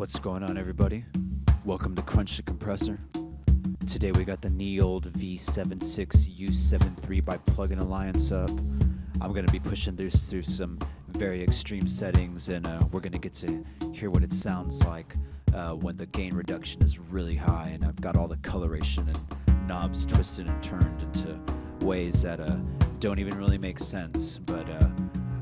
What's going on, everybody? Welcome to Crunch The Compressor. Today we got the NEOLD V76U73 by pluginalliance up. I'm going to be pushing this through some very extreme settings, and we're going to get to hear what it sounds like when the gain reduction is really high, and I've got all the coloration and knobs twisted and turned into ways that don't even really make sense, but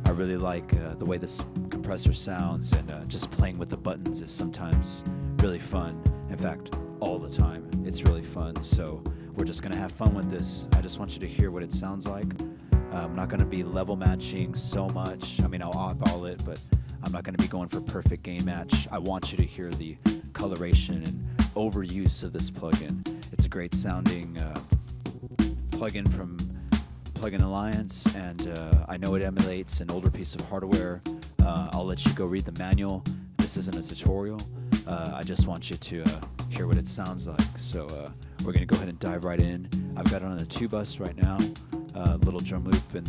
I really like the way this compressor sounds, and just playing with the buttons is sometimes really fun. In fact, all the time it's really fun, so we're just gonna have fun with this. I just want you to hear what it sounds like. I'm not gonna be level matching so much. I mean, I'll oddball it, but I'm not gonna be going for perfect gain match. I want you to hear the coloration and overuse of this plugin. It's a great sounding plugin from pluginalliance, and I know it emulates an older piece of hardware. I'll let you go read the manual. This isn't a tutorial. I just want you to hear what it sounds like. So we're going to go ahead and dive right in. I've got it on a 2-bus right now, little drum loop and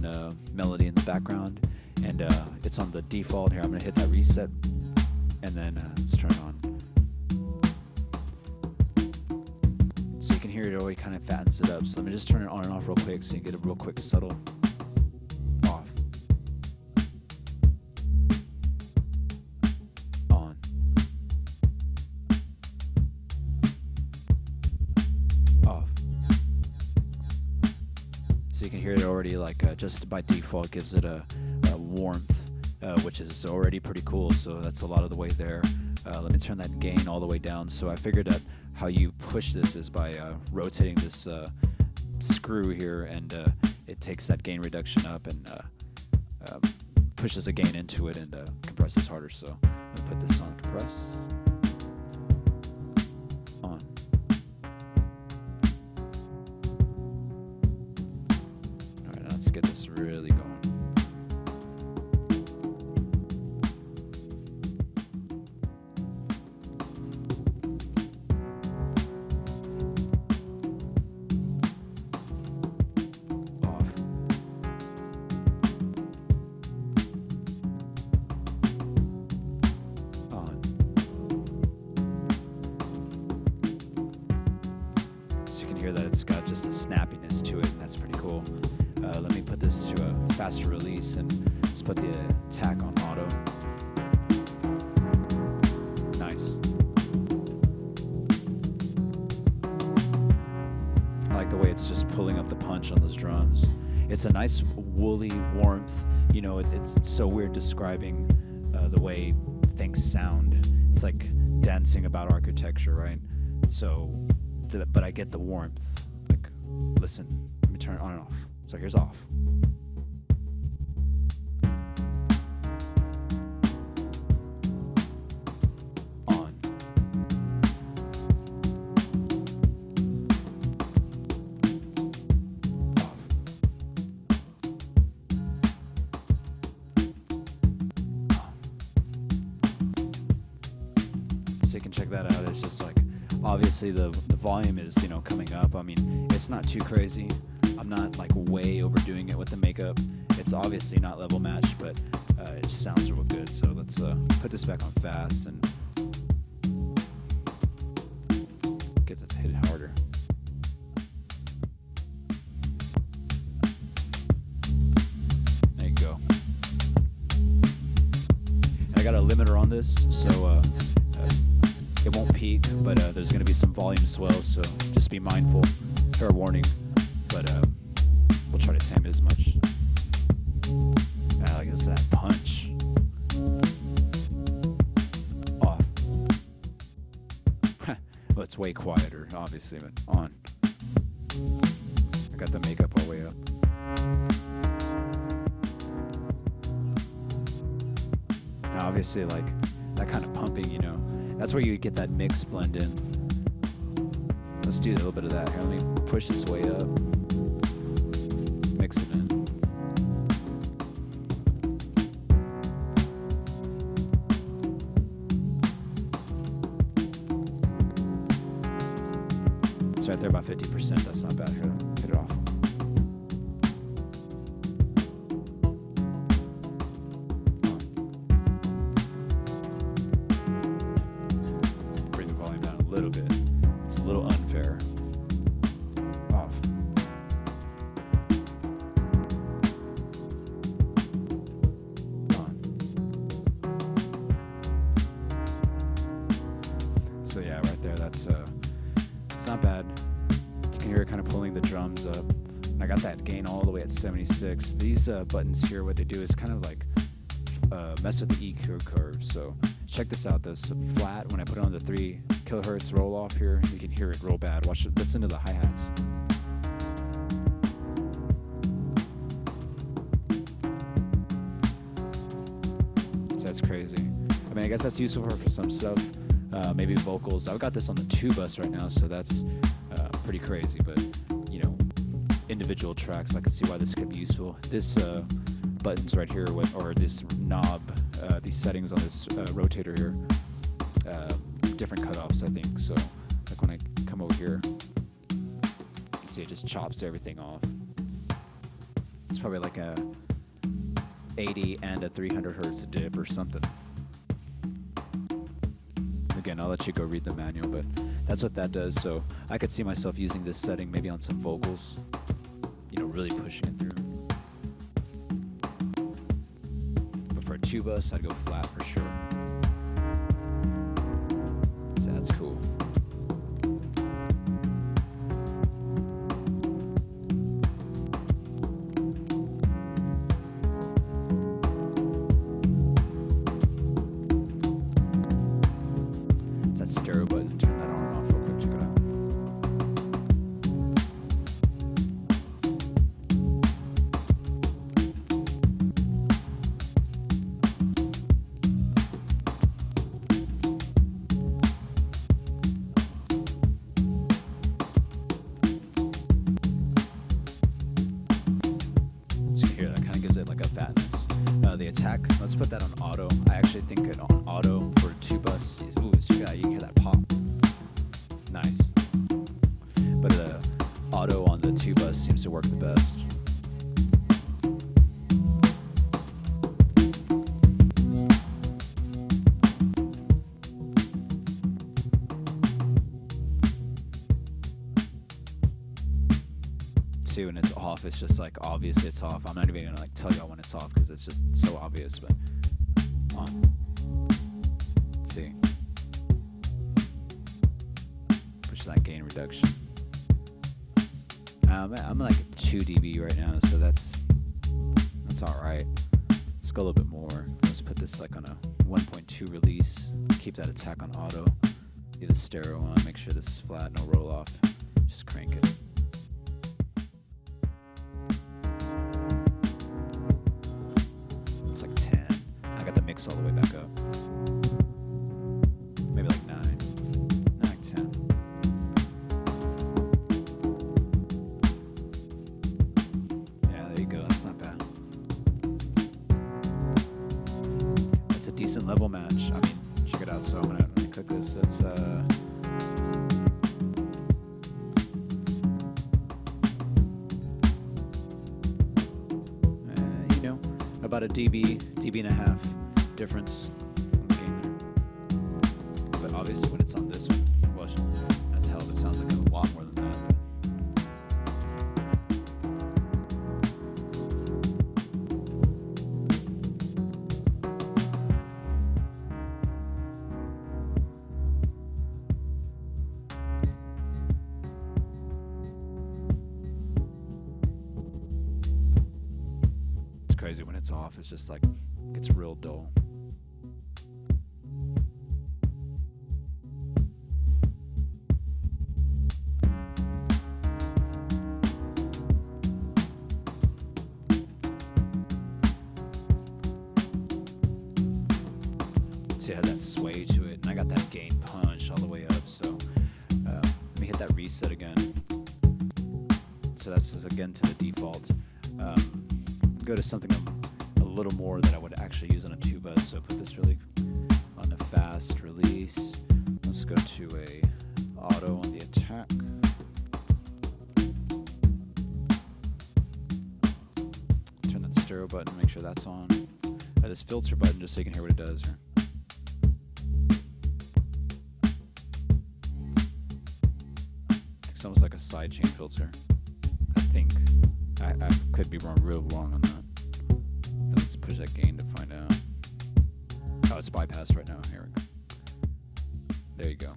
melody in the background, and it's on the default here. I'm going to hit that reset, and then let's turn it on. So you can hear it already kind of fattens it up. So let me just turn it on and off real quick so you get a real quick subtle off. On. Off. So you can hear it already, like just by default gives it a warmth, which is already pretty cool. So that's a lot of the way there. Let me turn that gain all the way down. So I figured that how you push this is by rotating this screw here, and it takes that gain reduction up and pushes a gain into it and compresses harder. So I'm gonna put this on compress. On. All right, now let's get this really going. Hear that it's got just a snappiness to it, and that's pretty cool. Let me put this to a faster release, and let's put the attack on auto. Nice. I like the way it's just pulling up the punch on those drums. It's a nice woolly warmth. You know, it's so weird describing the way things sound. It's like dancing about architecture, right? So but I get the warmth. Like, listen, let me turn it on and off. So here's off. On. Off. On. So you can check that out. It's just like, obviously the volume is, you know, coming up. I mean, it's not too crazy. I'm not like way overdoing it with the makeup. It's obviously not level matched, but it just sounds real good. So let's put this back on fast and get it to hit it harder. There you go. And I got a limiter on this, so it won't peak, but there's going to be some volume swell, so just be mindful. Fair warning, but we'll try to tame it as much. Like it's that punch. Off. Well, it's way quieter, obviously, but on. I got the makeup all the way up. Now, obviously, like that kind of pumping, you know, that's where you get that mix blend in. Let's do a little bit of that. Here, let me push this way up. Mix it in. It's right there about 50%. That's not bad. Here, hit it off. little bit. It's a little unfair. Off. On. So yeah, right there, that's it's not bad. You can hear it kind of pulling the drums up. And I got that gain all the way at 76. These buttons here, what they do is kind of like mess with the EQ curve. So check this out. This flat, when I put it on the 3 kilohertz roll off here, you can hear it real bad. Watch it. Listen to the hi-hats. So that's crazy. I mean, I guess that's useful for some stuff. Maybe vocals. I've got this on the 2 bus right now, so that's pretty crazy. But you know, individual tracks, I can see why this could be useful. This buttons right here, or this knob, these settings on this rotator here, different cutoffs, I think. So like when I come over here, you see it just chops everything off. It's probably like a 80 and a 300 hertz dip or something. Again, I'll let you go read the manual, but that's what that does. So I could see myself using this setting maybe on some vocals, you know, really pushing it through. But for a 2 bus, I'd go flat for sure. So that's cool. Stereo button, turn that on and off real quick, check it out. So you can hear that kind of gives it like a fatness. The attack, let's put that on auto. I actually think it on auto for 2 bus is, ooh, you can hear that pop. Nice. But the auto on the 2 bus seems to work the best. See, when it's off, it's just like obvious it's off. I'm not even gonna like tell y'all when it's off because it's just so obvious, but on. Let's see. Push that gain reduction. I'm like 2 dB right now, so that's all right. Let's go a little bit more. Let's put this like on a 1.2 release. Keep that attack on auto. Leave the stereo on. Make sure this is flat, no roll off. Just crank it. It's like 10. I got the mix all the way back up. Maybe like 9. No, like 10. Yeah, there you go. That's not bad. That's a decent level match. I mean, check it out. So I'm gonna click this. It's you know, about a dB and a half difference on the gain there. But obviously when it's on this one, well, that's hell of it sounds like a lot more than that. It's crazy when it's off, it's just like, it's real dull. See, it has that sway to it, and I got that gain punch all the way up, so let me hit that reset again. So that's just again to the default. Go to something a little more that I would actually use on a 2 bus, so put this really on a fast release. Let's go to a auto on the attack. Turn that stereo button, make sure that's on. This filter button, just so you can hear what it does here. It's almost like a sidechain filter. I think. I could be real wrong on that. Let's push that gain to find out. Oh, it's bypassed right now. Here we go. There you go.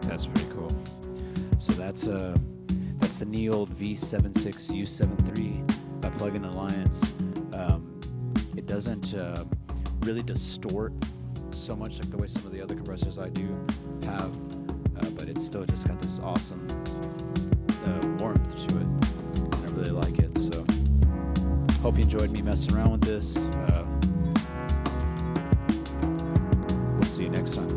That's pretty cool. So that's the NEOLD V76U73 by pluginalliance. It doesn't really distort so much like the way some of the other compressors I do have, but it's still just got this awesome warmth to it. I really like it. So hope you enjoyed me messing around with this. We'll see you next time.